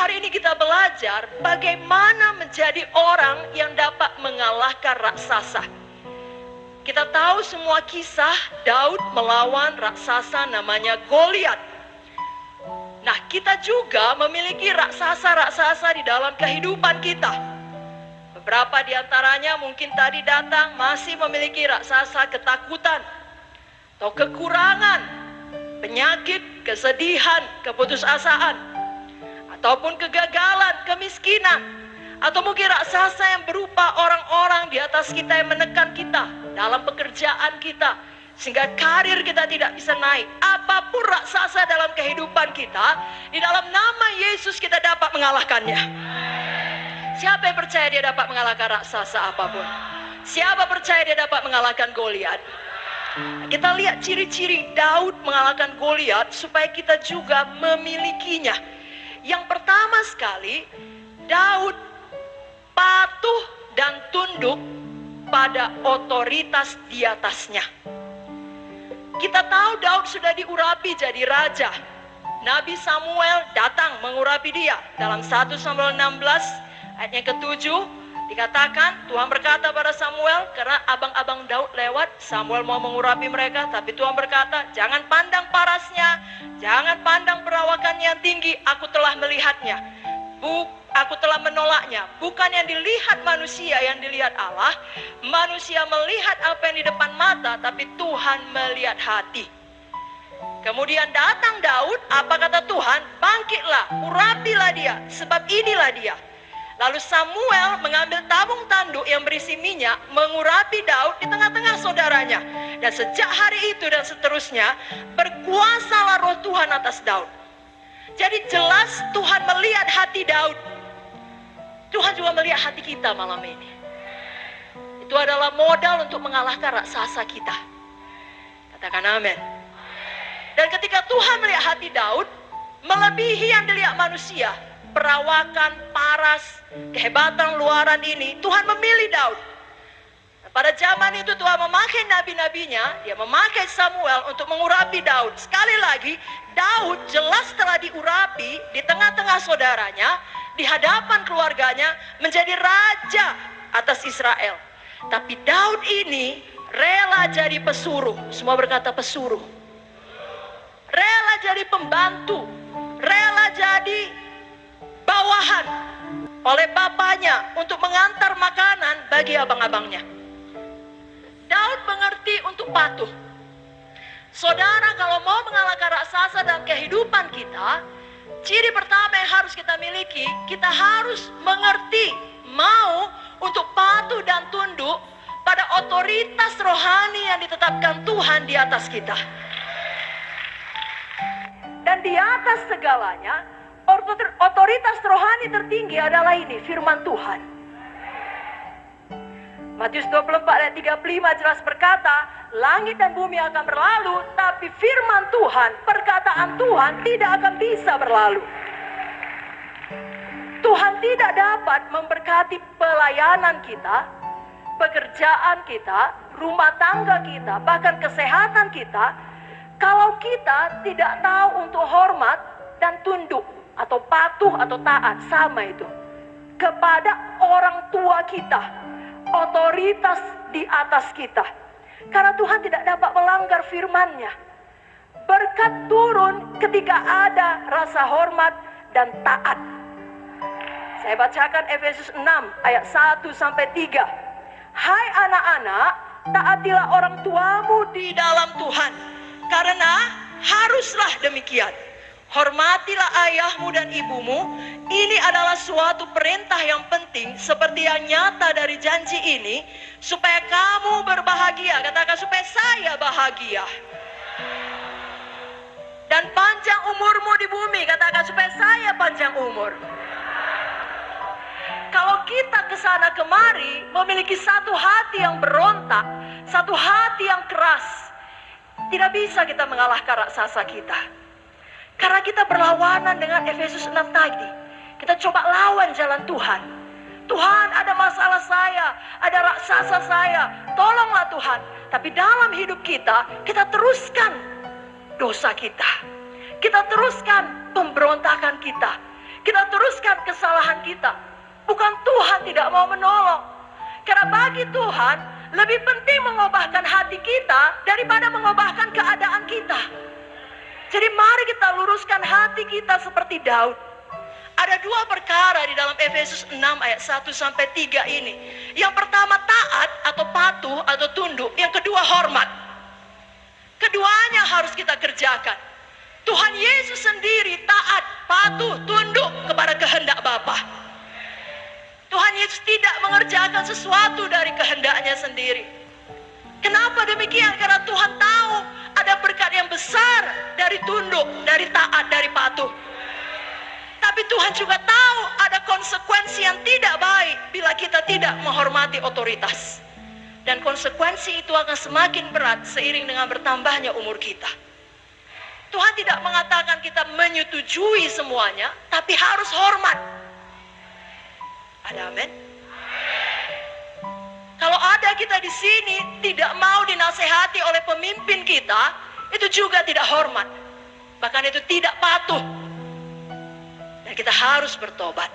Hari ini kita belajar bagaimana menjadi orang yang dapat mengalahkan raksasa. Kita tahu semua kisah Daud melawan raksasa namanya Goliat. Nah, kita juga memiliki raksasa-raksasa di dalam kehidupan kita. Beberapa di antaranya mungkin tadi datang masih memiliki raksasa ketakutan atau kekurangan, penyakit, kesedihan, keputusasaan, ataupun kegagalan, kemiskinan, atau mungkin raksasa yang berupa orang-orang di atas kita yang menekan kita dalam pekerjaan kita, sehingga karir kita tidak bisa naik. Apapun raksasa dalam kehidupan kita, di dalam nama Yesus kita dapat mengalahkannya. Siapa yang percaya dia dapat mengalahkan raksasa apapun? Siapa percaya dia dapat mengalahkan Goliat? Kita lihat ciri-ciri Daud mengalahkan Goliat supaya kita juga memilikinya. Yang pertama sekali, Daud patuh dan tunduk pada otoritas di atasnya. Kita tahu Daud sudah diurapi jadi raja. Nabi Samuel datang mengurapi dia. Dalam 1 Samuel 16 ayat yang ke-7 dikatakan, Tuhan berkata pada Samuel, karena abang-abang Daud lewat, Samuel mau mengurapi mereka, tapi Tuhan berkata, jangan pandang parasnya, jangan pandang perawakannya yang tinggi, aku telah melihatnya. Aku telah menolaknya. Bukan yang dilihat manusia, yang dilihat Allah. Manusia melihat apa yang di depan mata, tapi Tuhan melihat hati. Kemudian datang Daud, apa kata Tuhan? Bangkitlah, urapilah dia, sebab inilah dia. Lalu Samuel mengambil tabung tanduk yang berisi minyak, mengurapi Daud di tengah-tengah saudaranya. Dan sejak hari itu dan seterusnya, berkuasalah roh Tuhan atas Daud. Jadi jelas Tuhan melihat hati Daud. Tuhan juga melihat hati kita malam ini. Itu adalah modal untuk mengalahkan raksasa kita. Katakan amin. Dan ketika Tuhan melihat hati Daud, melebihi yang dilihat manusia, perawakan, paras, kehebatan luaran ini, Tuhan memilih Daud. Pada zaman itu Tuhan memakai nabi-nabinya, dia memakai Samuel untuk mengurapi Daud. Sekali lagi, Daud jelas telah diurapi di tengah-tengah saudaranya, di hadapan keluarganya, menjadi raja atas Israel. Tapi Daud ini rela jadi pesuruh. Semua berkata pesuruh. Rela jadi pembantu, rela jadi bawahan oleh bapaknya untuk mengantar makanan bagi abang-abangnya. Daud mengerti untuk patuh. Saudara, kalau mau mengalahkan raksasa dalam kehidupan kita, ciri pertama yang harus kita miliki, kita harus mengerti, mau untuk patuh dan tunduk pada otoritas rohani yang ditetapkan Tuhan di atas kita. Dan di atas segalanya, otoritas rohani tertinggi adalah ini, firman Tuhan. Matius 24 ayat 35 jelas berkata, langit dan bumi akan berlalu, tapi firman Tuhan, perkataan Tuhan tidak akan bisa berlalu. Tuhan tidak dapat memberkati pelayanan kita, pekerjaan kita, rumah tangga kita, bahkan kesehatan kita, kalau kita tidak tahu untuk hormat dan tunduk, atau patuh atau taat, sama itu, kepada orang tua kita, otoritas di atas kita. Karena Tuhan tidak dapat melanggar firman-Nya. Berkat turun ketika ada rasa hormat dan taat. Saya bacakan Efesus 6 ayat 1-3. Hai anak-anak, taatilah orang tuamu di dalam Tuhan, karena haruslah demikian. Hormatilah ayahmu dan ibumu. Ini adalah suatu perintah yang penting, seperti yang nyata dari janji ini, supaya kamu berbahagia. Katakan, supaya saya bahagia. Dan panjang umurmu di bumi. Katakan, supaya saya panjang umur. Kalau kita kesana kemari memiliki satu hati yang berontak, satu hati yang keras, tidak bisa kita mengalahkan raksasa kita. Karena kita berlawanan dengan Efesus 6 tadi. Kita coba lawan jalan Tuhan. Tuhan, ada masalah saya, ada raksasa saya, tolonglah Tuhan. Tapi dalam hidup kita, kita teruskan dosa kita. Kita teruskan pemberontakan kita. kita teruskan kesalahan kita. Bukan Tuhan tidak mau menolong. Karena bagi Tuhan, lebih penting mengubahkan hati kita daripada mengubahkan keadaan kita. Jadi mari kita luruskan hati kita seperti Daud. Ada dua perkara di dalam Efesus 6 ayat 1 sampai 3 ini. Yang pertama taat atau patuh atau tunduk. Yang kedua hormat. Keduanya harus kita kerjakan. Tuhan Yesus sendiri taat, patuh, tunduk kepada kehendak Bapa. Tuhan Yesus tidak mengerjakan sesuatu dari kehendaknya sendiri. Kenapa demikian? Karena Tuhan tahu ada berkat yang besar dari tunduk, dari taat, dari patuh. Tapi Tuhan juga tahu ada konsekuensi yang tidak baik bila kita tidak menghormati otoritas. Dan konsekuensi itu akan semakin berat seiring dengan bertambahnya umur kita. Tuhan tidak mengatakan kita menyetujui semuanya, tapi harus hormat. Ada amin? Kalau ada kita di sini tidak mau dinasehati oleh pemimpin kita, itu juga tidak hormat. Bahkan itu tidak patuh. Dan kita harus bertobat.